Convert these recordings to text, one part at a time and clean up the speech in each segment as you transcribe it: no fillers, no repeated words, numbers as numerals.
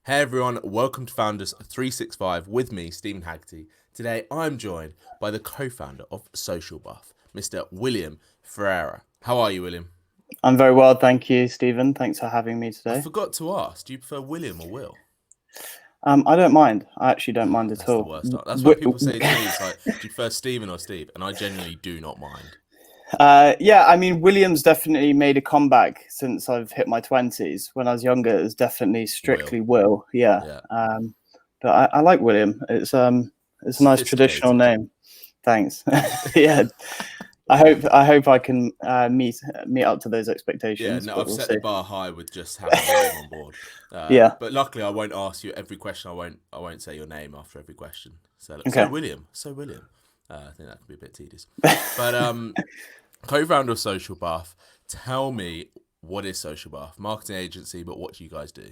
Hey everyone, welcome to Founders 365 with me, Steven Haggerty. Today I'm joined by the co-founder of Social Buff, Mr. William Ferreira. How are you, William? I'm very well, thank you, Stephen. Thanks for having me I today. forgot to ask, do you prefer William or Will? I don't mind. I actually don't mind at That's the all. worst. That's when people say to me, it's like, do you prefer Steven or Steve? And I genuinely do not mind. Yeah, I mean, Williams definitely made a comeback since I've hit my 20s. When I was younger, it was definitely Will. strictly Will. Yeah, Yeah. but I like William. It's a nice traditional Sophisticated. name. Thanks. Yeah, I hope I can meet up to those Yeah, expectations, no, but I've we'll set the see. bar high with just having William on board. Yeah. But luckily, I won't ask you every question. I won't say your name after every question. So Okay. William. So William. I think that could be a bit tedious. But co-founder of Social Buff. Tell me, what is Social Buff? Marketing agency, but what do you guys do?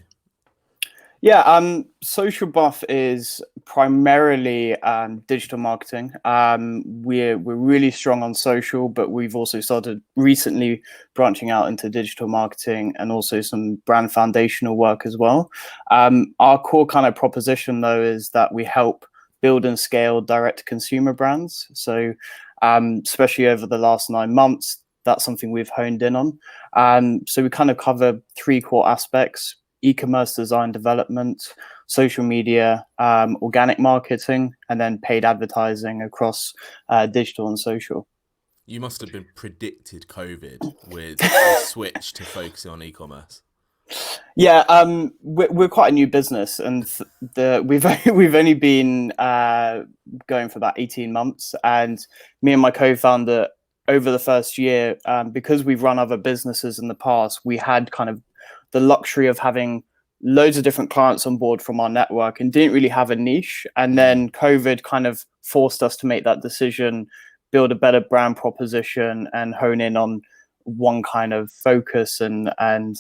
Yeah, Social Buff is primarily digital marketing. We're really strong on social, but we've also started recently branching out into digital marketing and also some brand foundational work as well. Our core kind of proposition, though, is that we help build and scale direct to consumer brands. So, especially over the last 9 months, that's something we've honed in on. So we kind of cover three core aspects: e-commerce design development, social media, organic marketing, and then paid advertising across digital and social. You must have been predicted COVID with the switch to focusing on e-commerce. Yeah, we're quite a new business, and we've only been going for about 18 months. And me and my co-founder, over the first year, because we've run other businesses in the past, we had kind of the luxury of having loads of different clients on board from our network and didn't really have a niche. And Mm, then COVID kind of forced us to make that decision, build a better brand proposition, and hone in on one kind of focus and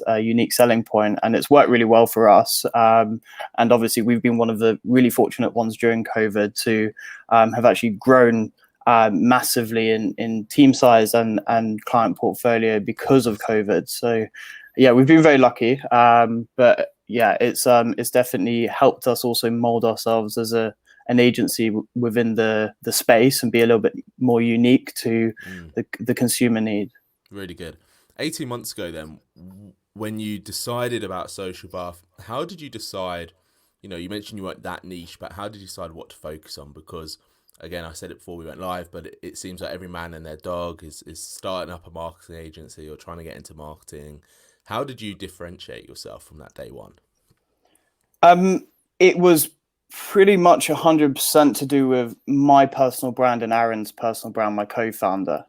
a unique selling point, and it's worked really well for us. And obviously, we've been one of the really fortunate ones during COVID to have actually grown massively in team size and client portfolio because of fantastic. COVID. So, yeah, we've been very lucky. But yeah, it's definitely helped us also mold ourselves as an agency within the space and be a little bit more unique to Mm. the consumer need. Really good. 18 months ago, then, when you decided about Social Buff, how did you decide? You mentioned you weren't that niche, but how did you decide what to focus on? Because, again, I said it before we went live, but it seems like every man and their dog is starting up a marketing agency or trying to get into marketing. How did you differentiate yourself from that day one? It was pretty much 100% to do with my personal brand and Aaron's personal brand, my co-founder.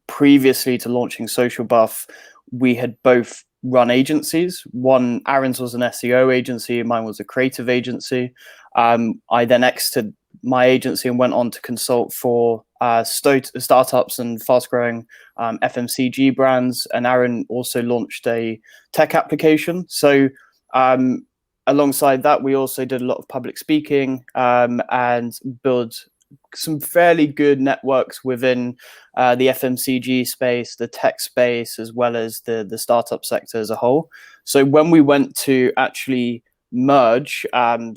Previously to launching Social Buff, we had both run agencies. One, Aaron's was an SEO agency, mine was a creative agency. I then exited my agency and went on to consult for startups and fast-growing FMCG brands. And Aaron also launched a tech application. So alongside that, we also did a lot of public speaking and built some fairly good networks within the FMCG space, the tech space, as well as the startup sector as a whole. So when we went to actually merge,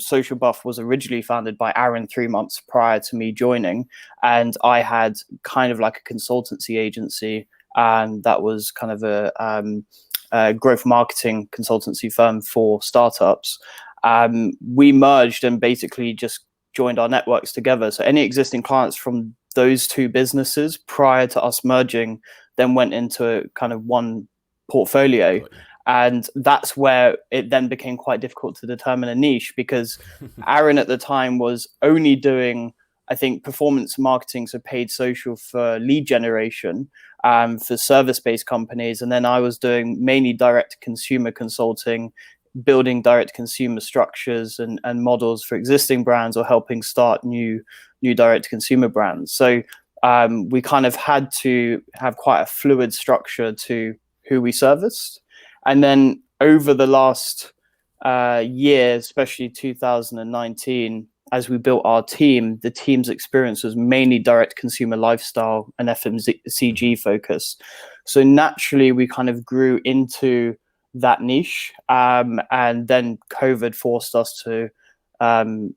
Social Buff was originally founded by Aaron 3 months prior to me joining, and I had kind of like a consultancy agency, and that was kind of a growth marketing consultancy firm for startups. We merged and basically just joined our networks together. So any existing clients from those two businesses prior to us merging then went into kind of one portfolio. Got you. And that's where it then became quite difficult to determine a niche, because Aaron at the time was only doing, I think, performance marketing, so paid social for lead generation for service-based companies. And then I was doing mainly direct consumer consulting, building direct consumer structures and models for existing brands or helping start new direct consumer brands. So we kind of had to have quite a fluid structure to who we serviced. And then over the last year, especially 2019, as we built our team, the team's experience was mainly direct consumer lifestyle and Mhm. FMCG focus. So naturally, we kind of grew into that niche. And then COVID forced us to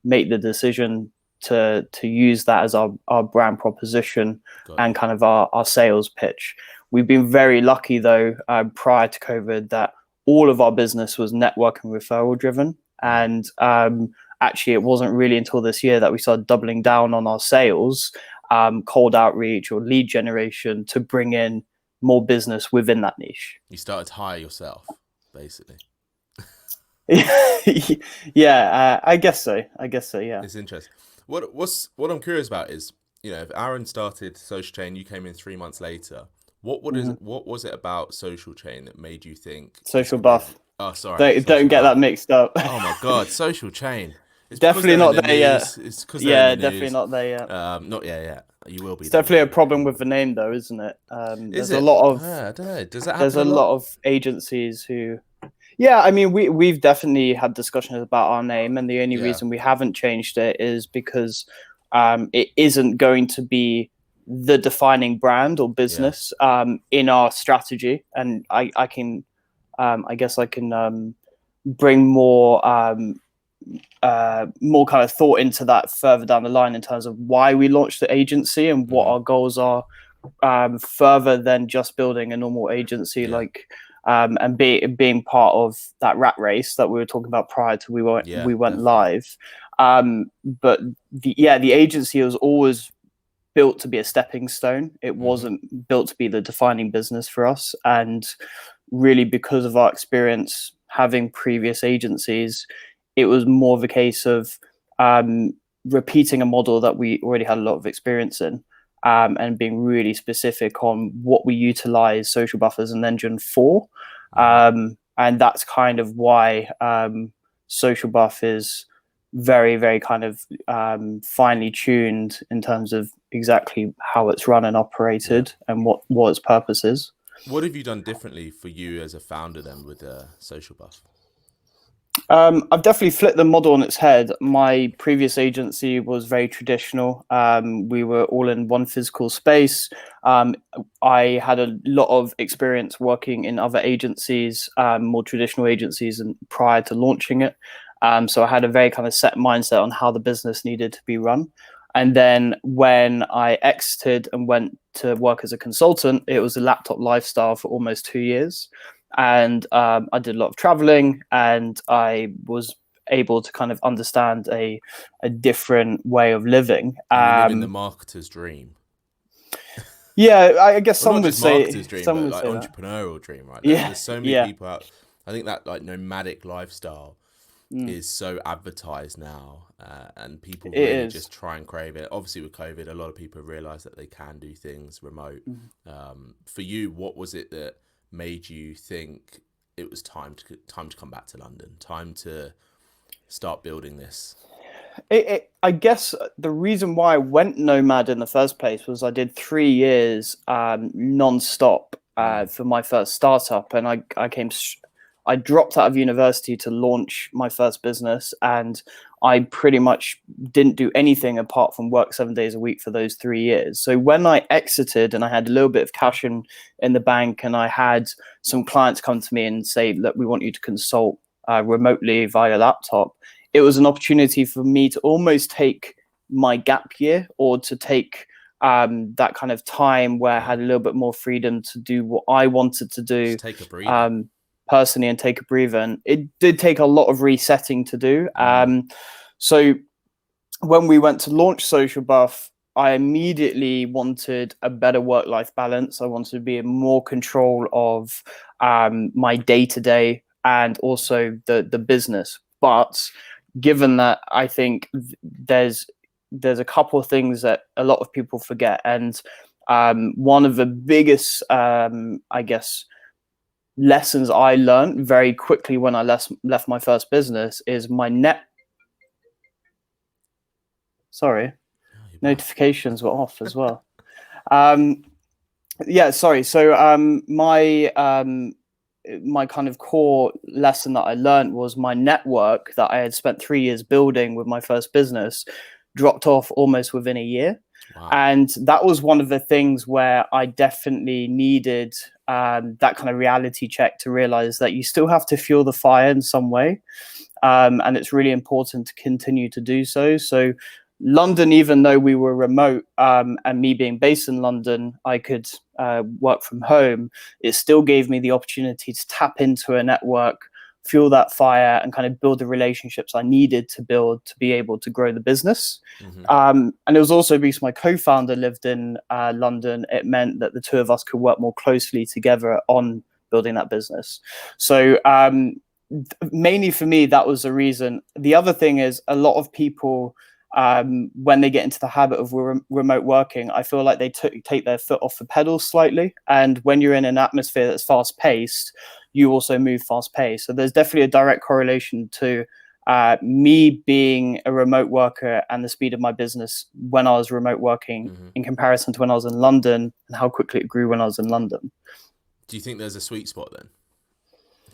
make the decision to use that as our brand proposition and kind of our sales pitch. We've been very lucky though, prior to COVID, that all of our business was network and referral driven. And actually it wasn't really until this year that we started doubling down on our sales, cold outreach or lead generation, to bring in more business within that niche. You started to hire yourself, basically. Yeah, I guess so. Yeah. It's interesting. What I'm curious about is, you know, if Aaron started Social Chain, you came in 3 months later. What was it about Social Chain that made you think Social Buff? Oh, sorry. Don't get that mixed up. Oh my God, Social Chain. It's definitely not there yet. It's definitely not there yet. Not yet. You will be. It's definitely a problem with the name, though, isn't it? There's a lot of. I don't know. Does that happen? There's a lot of agencies who. Yeah, I mean, we've definitely had discussions about our name, and the only reason we haven't changed it is because it isn't going to be the defining brand or business in our strategy, and I guess I can bring more kind of thought into that further down the line in terms of why we launched the agency and what our goals are, further than just building a normal agency, and being part of that rat race that we were talking about prior to we went live. But the agency was always built to be a stepping stone. It wasn't built to be the defining business for us. And really, because of our experience having previous agencies, it was more of a case of repeating a model that we already had a lot of experience in, and being really specific on what we utilize Social Buff as an engine for. And that's kind of why Social Buff is very, very kind of finely tuned in terms of exactly how it's run and operated and what its purpose is. What have you done differently for you as a founder then with Social Buff? I've definitely flipped the model on its head. My previous agency was very traditional. We were all in one physical space. I had a lot of experience working in other agencies, more traditional agencies, and prior to launching it. So I had a very kind of set mindset on how the business needed to be run. And then when I exited and went to work as a consultant, it was a laptop lifestyle for almost 2 years. And I did a lot of traveling, and I was able to kind of understand a different way of living. Living the marketer's dream. Yeah, I guess well, some would say marketer's dream, but like entrepreneurial that. Dream, right? There's so many people out. I think that like nomadic lifestyle is so advertised now, and people really just try and crave it. Obviously, with COVID, a lot of people realize that they can do things remote. For you, what was it that made you think it was time to come back to London, time to start building this? I guess the reason why I went nomad in the first place was I did 3 years non-stop for my first startup, and I dropped out of university to launch my first business, and I pretty much didn't do anything apart from work 7 days a week for those 3 years. So when I exited and I had a little bit of cash in the bank, and I had some clients come to me and say, look, we want you to consult remotely via laptop, it was an opportunity for me to almost take my gap year, or to take that kind of time where I had a little bit more freedom to do what I wanted to do. Just take a breather. Personally, and take a breather. And it did take a lot of resetting to do. So when we went to launch Social Buff, I immediately wanted a better work-life balance. I wanted to be in more control of my day-to-day and also the business. But given that, I think there's a couple of things that a lot of people forget. And one of the biggest, I guess, lessons I learned very quickly when I left my first business is notifications were off as well. Sorry. So my kind of core lesson that I learned was my network that I had spent 3 years building with my first business dropped off almost within a year. Wow. And that was one of the things where I definitely needed that kind of reality check to realize that you still have to fuel the fire in some way. And it's really important to continue to do so. So London, even though we were remote, and me being based in London, I could work from home. It still gave me the opportunity to tap into a network, fuel that fire, and kind of build the relationships I needed to build to be able to grow the business. And it was also because my co-founder lived in London. It meant that the two of us could work more closely together on building that business. So mainly for me, that was the reason. The other thing is a lot of people, when they get into the habit of remote working, I feel like they take their foot off the pedal slightly. And when you're in an atmosphere that's fast paced, you also move fast paced. So there's definitely a direct correlation to me being a remote worker and the speed of my business when I was remote working in comparison to when I was in London, and how quickly it grew when I was in London. Do you think there's a sweet spot then?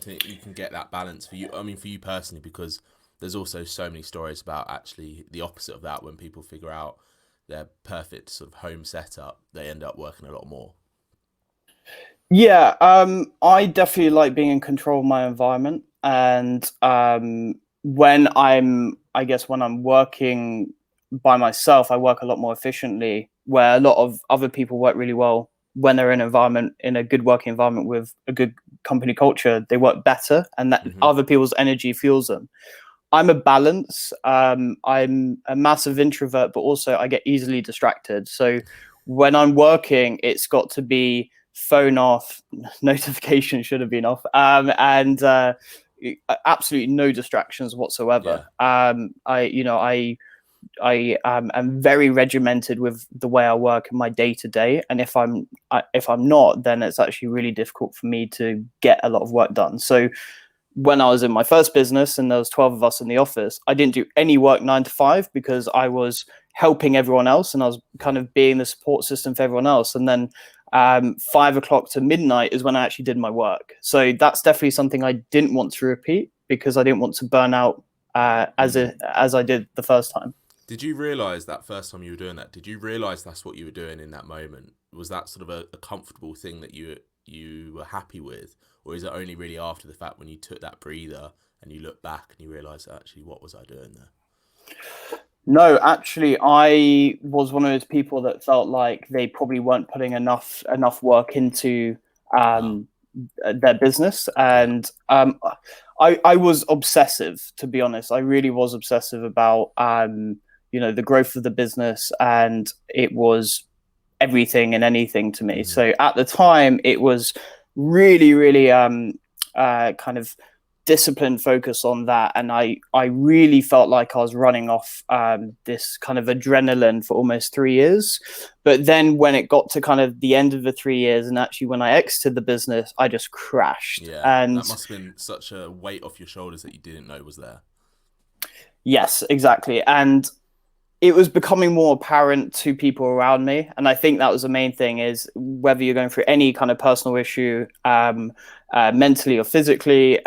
Do you think you can get that balance for you? I mean, for you personally, because there's also so many stories about actually the opposite of that. When people figure out their perfect sort of home setup, they end up working a lot more. Yeah, I definitely like being in control of my environment. And when I'm working by myself, I work a lot more efficiently, where a lot of other people work really well when they're in a good working environment with a good company culture. They work better, and that other people's energy fuels them. I'm a balance. I'm a massive introvert, but also I get easily distracted. So when I'm working, it's got to be phone off, notification should have been off, and absolutely no distractions whatsoever. I am very regimented with the way I work in my day to day, and if I'm not, then it's actually really difficult for me to get a lot of work done. So when I was in my first business and there was 12 of us in the office, I didn't do any work 9 to 5 because I was helping everyone else and I was kind of being the support system for everyone else. And then 5 o'clock to midnight is when I actually did my work. So that's definitely something I didn't want to repeat because I didn't want to burn out as I did the first time. Did you realize that first time you were doing that? Did you realize that's what you were doing in that moment? Was that sort of a comfortable thing that you were happy with? Or is it only really after the fact when you took that breather and you look back and you realise, actually, what was I doing there? No, actually, I was one of those people that felt like they probably weren't putting enough work into their business. And I was obsessive, to be honest. I really was obsessive about, the growth of the business, and it was everything and anything to me. So at the time, it was really, really kind of disciplined focus on that. And I really felt like I was running off this kind of adrenaline for almost 3 years. But then when it got to kind of the end of the 3 years, and actually when I exited the business, I just crashed. Yeah, and that must have been such a weight off your shoulders that you didn't know was there. Yes, exactly. And it was becoming more apparent to people around me. And I think that was the main thing, is whether you're going through any kind of personal issue, mentally or physically,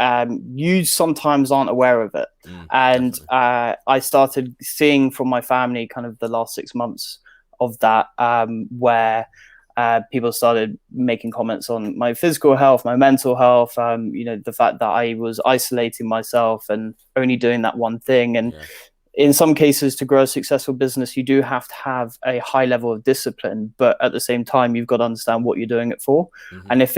you sometimes aren't aware of it. And I started seeing from my family kind of the last 6 months of that, where people started making comments on my physical health, my mental health, the fact that I was isolating myself and only doing that one thing. And in some cases, to grow a successful business, you do have to have a high level of discipline, but at the same time, you've got to understand what you're doing it for. And if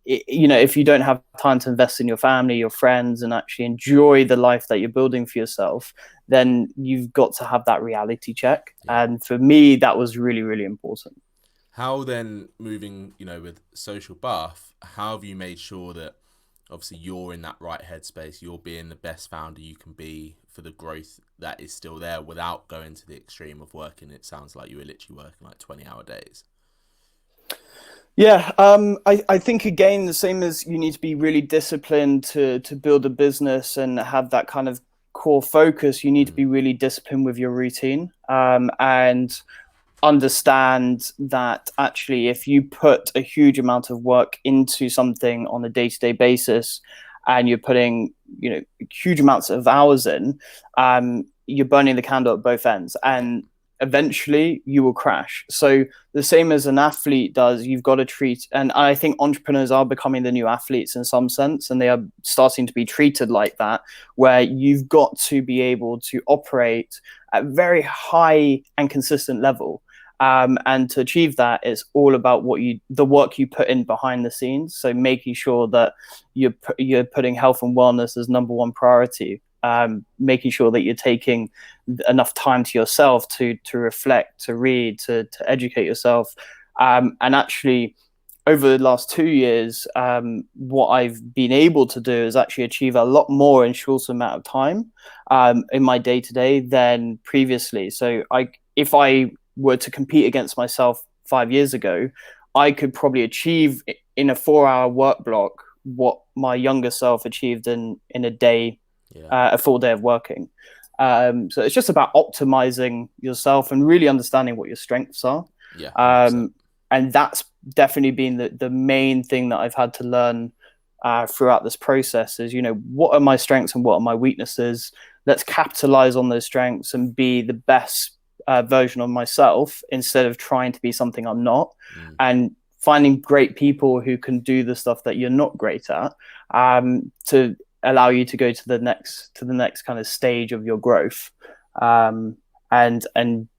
if you don't have time to invest in your family, your friends, and actually enjoy the life that you're building for yourself, then you've got to have that reality check. And for me, that was really, really important. How then, moving, with Social Buff, how have you made sure that obviously you're in that right headspace, you're being the best founder you can be for the growth that is still there without going to the extreme of working? It sounds like you were literally working like 20-hour days. Yeah, I think, again, the same as you need to be really disciplined to build a business and have that kind of core focus, you need to be really disciplined with your routine, and understand that actually if you put a huge amount of work into something on a day-to-day basis and you're putting huge amounts of hours in, you're burning the candle at both ends. And eventually you will crash. So the same as an athlete does, you've got to treat, and I think entrepreneurs are becoming the new athletes in some sense, and they are starting to be treated like that, where you've got to be able to operate at very high and consistent level. And to achieve that, it's all about the work you put in behind the scenes. So making sure that you're putting health and wellness as number one priority, making sure that you're taking enough time to yourself to reflect, to read, to educate yourself. And actually, over the last 2 years, what I've been able to do is actually achieve a lot more in shorter amount of time in my day to day than previously. So if I were to compete against myself 5 years ago, I could probably achieve in a 4-hour work block what my younger self achieved in a day, a full day of working. So it's just about optimizing yourself and really understanding what your strengths are. And that's definitely been the main thing that I've had to learn throughout this process is, what are my strengths and what are my weaknesses? Let's capitalize on those strengths and be the best version of myself instead of trying to be something I'm not. And finding great people who can do the stuff that you're not great at, to allow you to go to the next kind of stage of your growth, and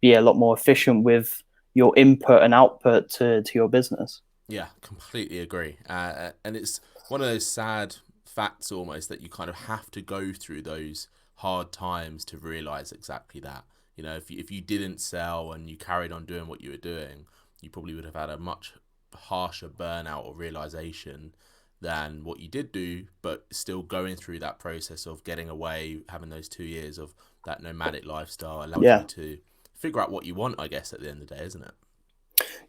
be a lot more efficient with your input and output to your business. Yeah, completely agree. And it's one of those sad facts almost that you kind of have to go through those hard times to realize exactly that. If you didn't sell and you carried on doing what you were doing, you probably would have had a much harsher burnout or realization than what you did do, but still going through that process of getting away, having those 2 years of that nomadic lifestyle allowed you to figure out what you want, I guess, at the end of the day, isn't it?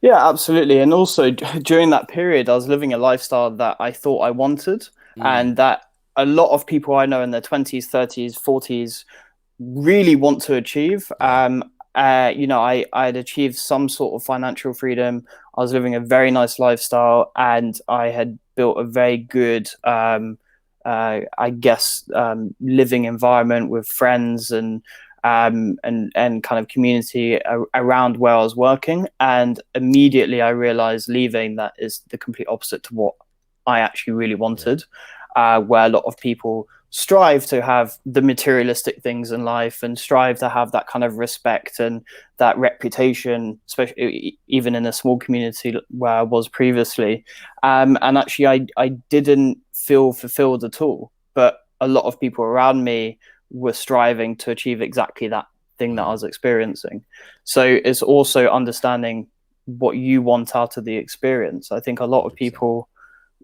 Yeah, absolutely. And also during that period, I was living a lifestyle that I thought I wanted, and that a lot of people I know in their 20s, 30s, 40s really want to achieve. I had achieved some sort of financial freedom. I was living a very nice lifestyle, and I had built a very good, living environment with friends and kind of community around where I was working. And immediately I realized leaving that is the complete opposite to what I actually really wanted, where a lot of people strive to have the materialistic things in life and strive to have that kind of respect and that reputation, especially even in a small community where I was previously. And actually, I didn't feel fulfilled at all. But a lot of people around me were striving to achieve exactly that thing that I was experiencing. So it's also understanding what you want out of the experience. I think a lot of people,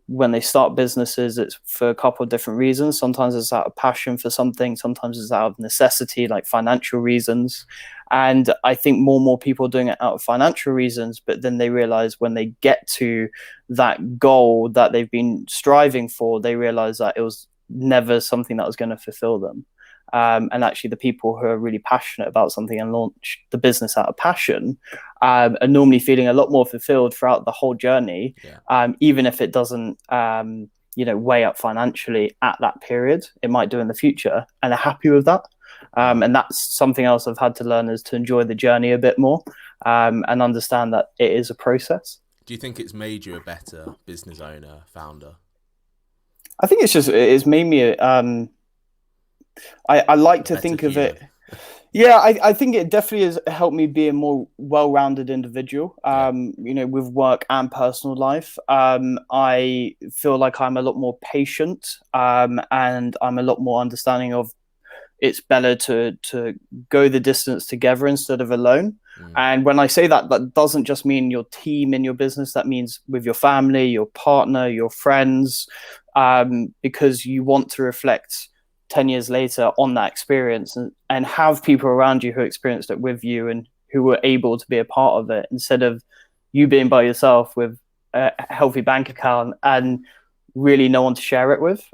when they start businesses, it's for a couple of different reasons. Sometimes it's out of passion for something. Sometimes it's out of necessity, like financial reasons. And I think more and more people are doing it out of financial reasons, but then they realize when they get to that goal that they've been striving for, they realize that it was never something that was going to fulfill them. And actually the people who are really passionate about something and launch the business out of passion are normally feeling a lot more fulfilled throughout the whole journey, even if it doesn't weigh up financially at that period. It might do in the future, and they're happy with that. And that's something else I've had to learn, is to enjoy the journey a bit more, and understand that it is a process. Do you think it's made you a better business owner, founder? I think it's made me I like to think of it. Yeah, I think it definitely has helped me be a more well-rounded individual, with work and personal life. I feel like I'm a lot more patient, and I'm a lot more understanding of it's better to go the distance together instead of alone. And when I say that, that doesn't just mean your team in your business. That means with your family, your partner, your friends, because you want to reflect 10 years later on that experience and have people around you who experienced it with you and who were able to be a part of it, instead of you being by yourself with a healthy bank account and really no one to share it with.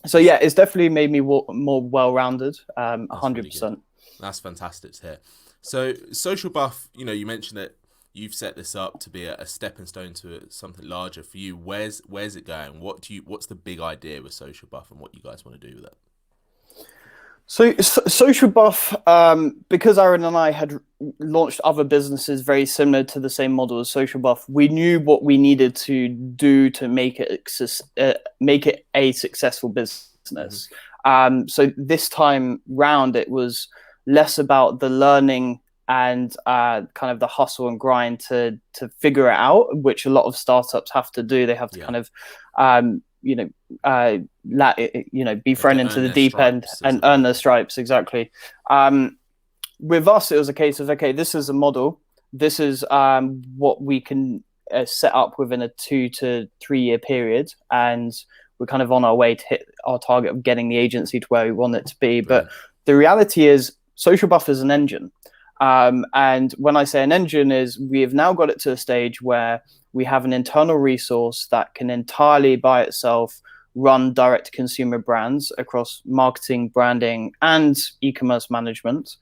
So yeah, it's definitely made me more well-rounded, 100%. Really, that's fantastic to hear. So Social Buff, you mentioned that you've set this up to be a stepping stone to something larger for you. Where's it going? What's the big idea with Social Buff and what you guys want to do with it? Social Buff, because Aaron and I had launched other businesses very similar to the same model as Social Buff, we knew what we needed to do to make it a successful business. So this time round, it was less about the learning and kind of the hustle and grind to figure it out, which a lot of startups have to do. They have to kind of you know, be thrown into the deep end and earn their stripes. Exactly. With us, it was a case of, okay, this is a model. This is what we can set up within a 2 to 3 year period. And we're kind of on our way to hit our target of getting the agency to where we want it to be. But the reality is Social Buff is an engine. And when I say an engine is we have now got it to a stage where we have an internal resource that can entirely by itself run direct to consumer brands across marketing, branding, and e-commerce management.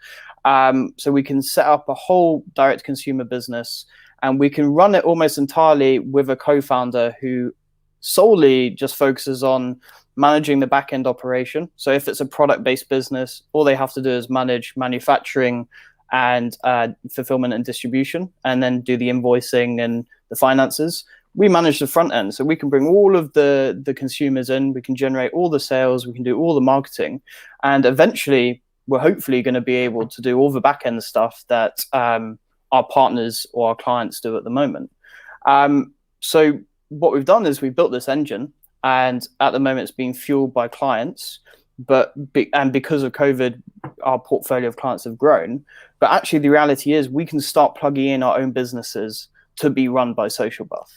So we can set up a whole direct consumer business and we can run it almost entirely with a co-founder who solely just focuses on managing the back-end operation. So if it's a product-based business, all they have to do is manage manufacturing and fulfillment and distribution, and then do the invoicing and the finances. We manage the front end, so we can bring all of the consumers in, we can generate all the sales, we can do all the marketing, and eventually we're hopefully going to be able to do all the back end stuff that our partners or our clients do at the moment. So what we've done is we've built this engine, and at the moment it's being fueled by clients. And because of COVID, our portfolio of clients have grown. But actually, the reality is we can start plugging in our own businesses to be run by Social Buff.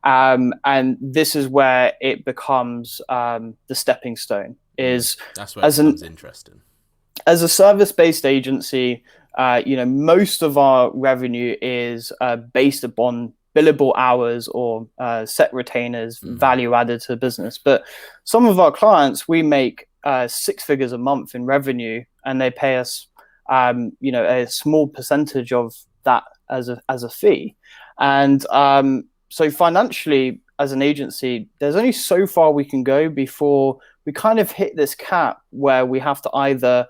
And this is where it becomes the stepping stone. That's where it becomes interesting. As a service-based agency, most of our revenue is based upon billable hours or set retainers, value added to the business. But some of our clients, we make 6 figures a month in revenue, and they pay us, a small percentage of that as a fee. And so financially, as an agency, there's only so far we can go before we kind of hit this cap where we have to either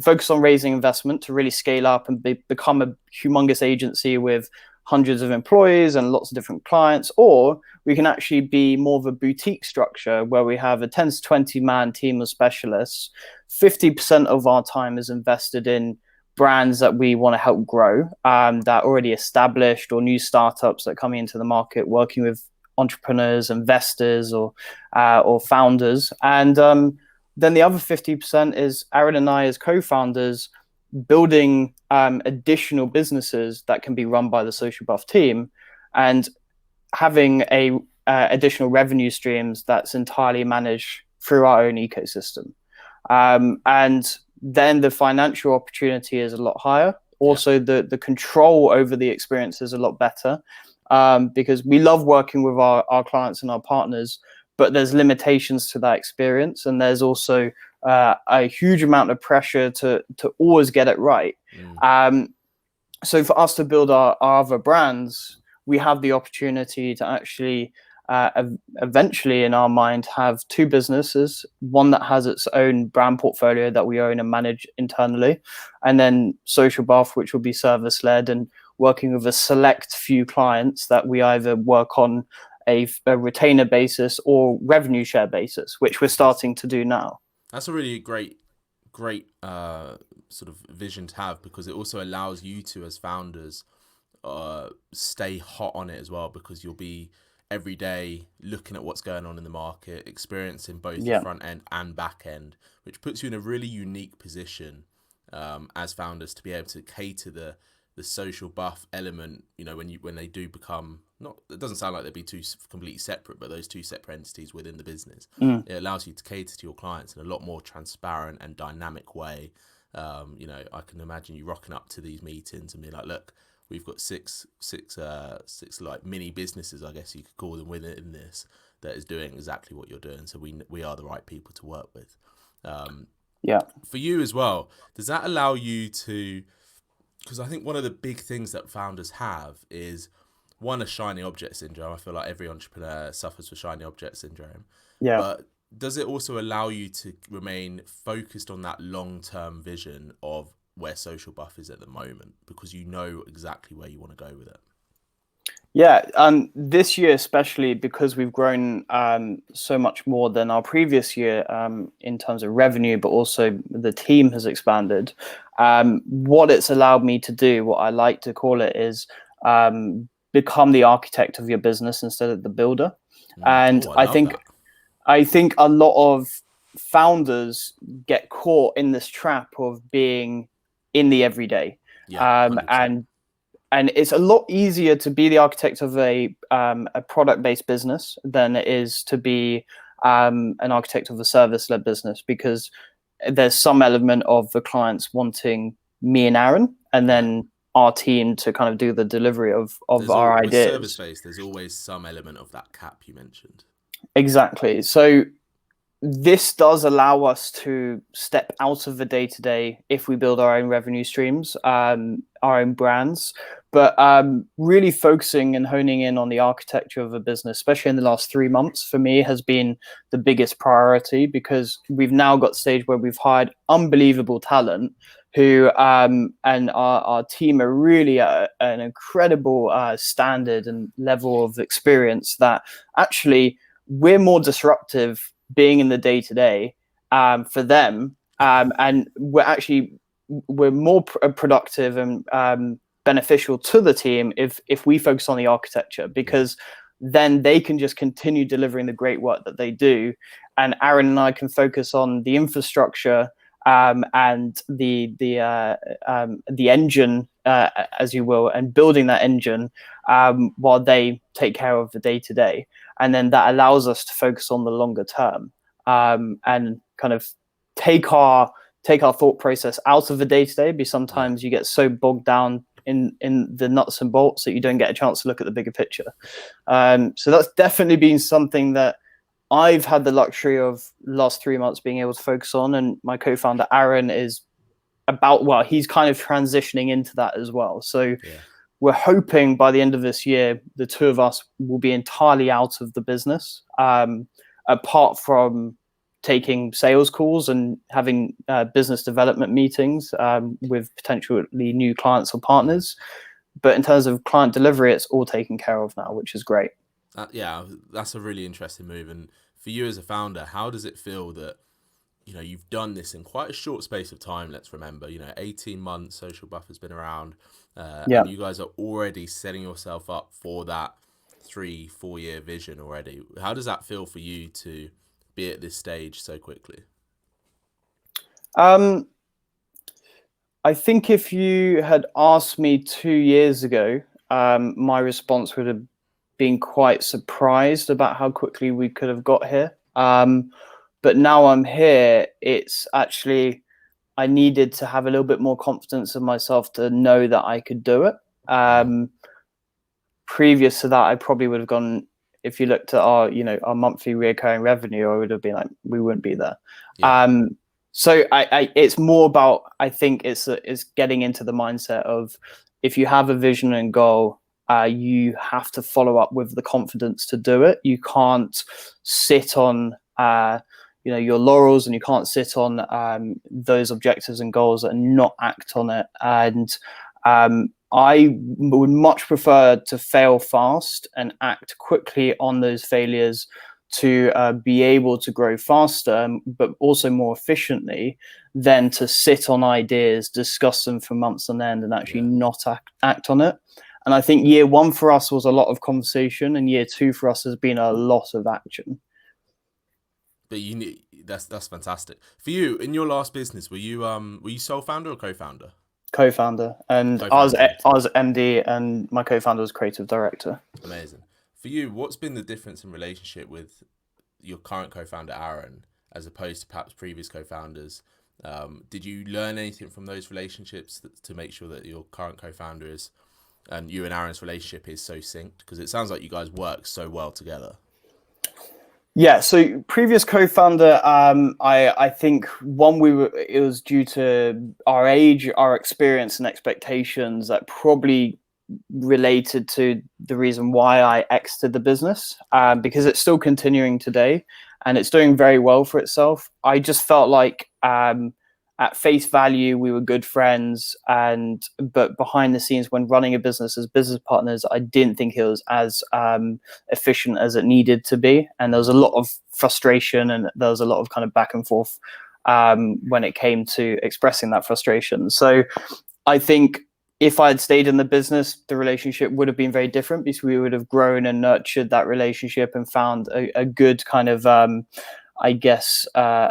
focus on raising investment to really scale up and become a humongous agency with hundreds of employees and lots of different clients, or we can actually be more of a boutique structure where we have a 10 to 20 man team of specialists. 50% of our time is invested in brands that we want to help grow, that are already established, or new startups that are coming into the market, working with entrepreneurs, investors, or founders. And then the other 50% is Aaron and I as co-founders building additional businesses that can be run by the Social Buff team, and having additional revenue streams that's entirely managed through our own ecosystem. And then the financial opportunity is a lot higher. Also, the control over the experience is a lot better, because we love working with our clients and our partners, but there's limitations to that experience. And there's also a huge amount of pressure to always get it right. So for us to build our other brands, we have the opportunity to actually eventually, in our mind, have 2 businesses, one that has its own brand portfolio that we own and manage internally, and then Social Buff, which will be service-led and working with a select few clients that we either work on a retainer basis or revenue share basis, which we're starting to do now. That's a really great sort of vision to have, because it also allows you to, as founders, stay hot on it as well, because you'll be every day looking at what's going on in the market, experiencing both the front end and back end, which puts you in a really unique position as founders to be able to cater the Social Buff element. When they do become, not, it doesn't sound like they'd be 2 completely separate, but those 2 separate entities within the business, it allows you to cater to your clients in a lot more transparent and dynamic way. I can imagine you rocking up to these meetings and be like, look, we've got six like mini businesses, I guess you could call them, within this, that is doing exactly what you're doing. So we are the right people to work with. For you as well, does that allow you to, because I think one of the big things that founders have is, one, a shiny object syndrome. I feel like every entrepreneur suffers with shiny object syndrome. But does it also allow you to remain focused on that long-term vision of where Social Buff is at the moment, because you know exactly where you want to go with it? Yeah, this year especially, because we've grown so much more than our previous year in terms of revenue, but also the team has expanded. What it's allowed me to do, what I like to call it, is become the architect of your business instead of the builder. And Oh, I I love think that. I think a lot of founders get caught in this trap of being in the everyday, Yeah, 100%. and it's a lot easier to be the architect of a product-based business than it is to be an architect of a service-led business, because there's some element of the clients wanting me and Aaron, and then our team to kind of do the delivery of our With service ideas. based, there's always some element of that cap you mentioned. Exactly. So this does allow us to step out of the day-to-day if we build our own revenue streams, our own brands, but really focusing and honing in on the architecture of a business, especially in the last 3 months, for me has been the biggest priority, because we've now got to the stage where we've hired unbelievable talent who and our team are really at an incredible standard and level of experience that actually we're more disruptive being in the day-to-day for them, and we're more productive and beneficial to the team if we focus on the architecture, because then they can just continue delivering the great work that they do, and Aaron and I can focus on the infrastructure and the engine, as you will, and building that engine while they take care of the day-to-day. And then that allows us to focus on the longer term, and kind of take our thought process out of the day-to-day, because sometimes you get so bogged down in the nuts and bolts that you don't get a chance to look at the bigger picture. So that's definitely been something that I've had the luxury of last 3 months being able to focus on, and my co-founder Aaron is he's kind of transitioning into that as well. So we're hoping by the end of this year, the two of us will be entirely out of the business, apart from taking sales calls and having business development meetings with potentially new clients or partners. But in terms of client delivery, it's all taken care of now, which is great. That's a really interesting move. And for you as a founder, how does it feel that, you've done this in quite a short space of time? Let's remember, 18 months Social Buff has been around, and you guys are already setting yourself up for that 3-4 year vision already. How does that feel for you to be at this stage so quickly? I think if you had asked me 2 years ago, my response would have been quite surprised about how quickly we could have got here. But now I'm here, it's actually, I needed to have a little bit more confidence in myself to know that I could do it. Previous to that, I probably would have gone, if you looked at our monthly recurring revenue, I would have been like, we wouldn't be there. So it's more about, I think it's getting into the mindset of, if you have a vision and goal, you have to follow up with the confidence to do it. You can't sit on your laurels, and you can't sit on those objectives and goals and not act on it. And I would much prefer to fail fast and act quickly on those failures to be able to grow faster, but also more efficiently, than to sit on ideas, discuss them for months on end, and actually not act on it. And I think year 1 for us was a lot of conversation, and year 2 for us has been a lot of action. But that's fantastic. For you, in your last business, were you sole founder or co-founder? Co-founder, and I was MD, and my co-founder was creative director. Amazing. For you, what's been the difference in relationship with your current co-founder Aaron as opposed to perhaps previous co-founders? Did you learn anything from those relationships to make sure that your current co-founder and you and Aaron's relationship is so synced? Because it sounds like you guys work so well together. Yeah, so previous co-founder, I think it was due to our age, our experience and expectations that probably related to the reason why I exited the business, because it's still continuing today. and it's doing very well for itself. I just felt like at face value we were good friends, but behind the scenes, when running a business as business partners, I didn't think it was as efficient as it needed to be, and there was a lot of frustration, and there was a lot of kind of back and forth when it came to expressing that frustration. So I think if I had stayed in the business, the relationship would have been very different, because we would have grown and nurtured that relationship and found a good kind of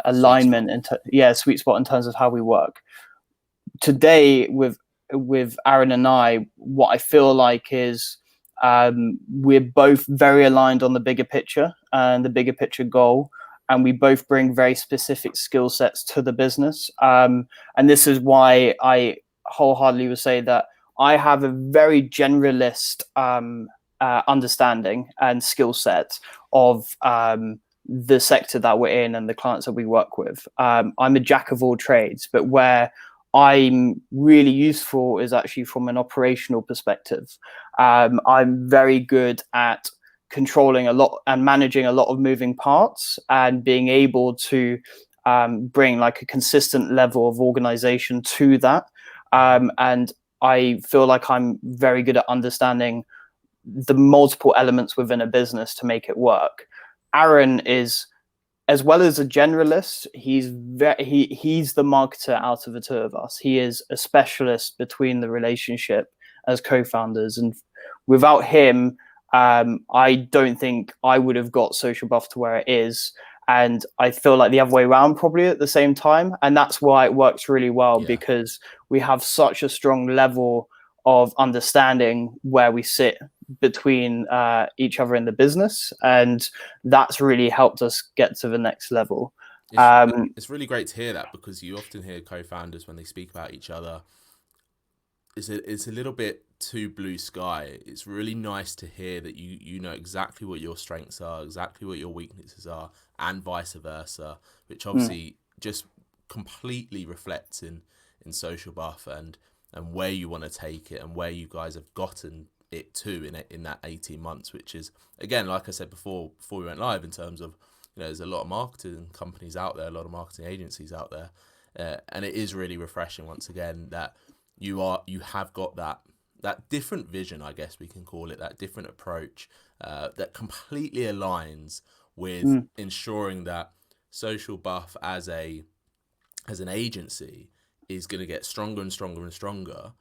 alignment sweet spot in terms of how we work. Today with Aaron and I, what I feel like is we're both very aligned on the bigger picture and the bigger picture goal, and we both bring very specific skill sets to the business. And this is why I wholeheartedly would say that I have a very generalist understanding and skill set of the sector that we're in and the clients that we work with. I'm a jack of all trades, but where I'm really useful is actually from an operational perspective. I'm very good at controlling a lot and managing a lot of moving parts, and being able to bring like a consistent level of organization to that. And I feel like I'm very good at understanding the multiple elements within a business to make it work. Aaron is, as well as a generalist, he's the marketer out of the two of us. He is a specialist between the relationship as co-founders, and without him, I don't think I would have got Social Buff to where it is. And I feel like the other way around probably at the same time. And that's why it works really well, because we have such a strong level of understanding where we sit between each other in the business. And that's really helped us get to the next level. It's really great to hear that, because you often hear co-founders when they speak about each other, it's a little bit too blue sky. It's really nice to hear that you know exactly what your strengths are, exactly what your weaknesses are, and vice versa, which obviously just completely reflects in Social Buff and where you want to take it and where you guys have gotten it to in that 18 months, which is, again, like I said before we went live, in terms of, there's a lot of marketing companies out there, a lot of marketing agencies out there, and it is really refreshing once again that you have got that different vision, I guess we can call it, that different approach that completely aligns with ensuring that Social Buff as an agency is going to get stronger and stronger and stronger,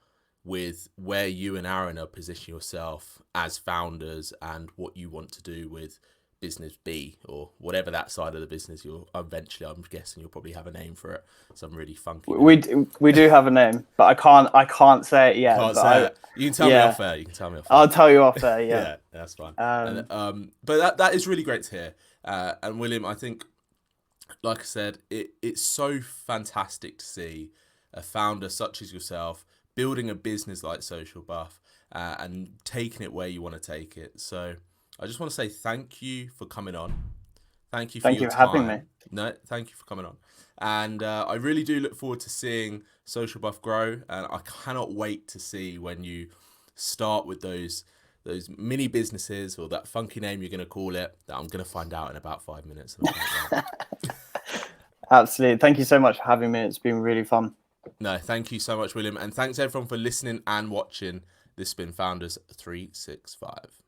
with where you and Aaron are positioning yourself as founders and what you want to do with business B, or whatever that side of the business you'll eventually, I'm guessing you'll probably have a name for it, some really funky name. We do have a name, but I can't say it yet. Can't say it. You can tell me off air. I'll tell you off air. Yeah. Yeah, that's fine. But that is really great to hear. And William, I think, like I said, it's so fantastic to see a founder such as yourself building a business like Social Buff and taking it where you want to take it. So I just want to say thank you for coming on. Thank you for your time. Having me. No, thank you for coming on. And I really do look forward to seeing Social Buff grow. And I cannot wait to see when you start with those mini businesses, or that funky name you're going to call it, that I'm going to find out in about 5 minutes. Absolutely. Thank you so much for having me. It's been really fun. No, thank you so much, William. And thanks everyone for listening and watching. This has been Founders 365.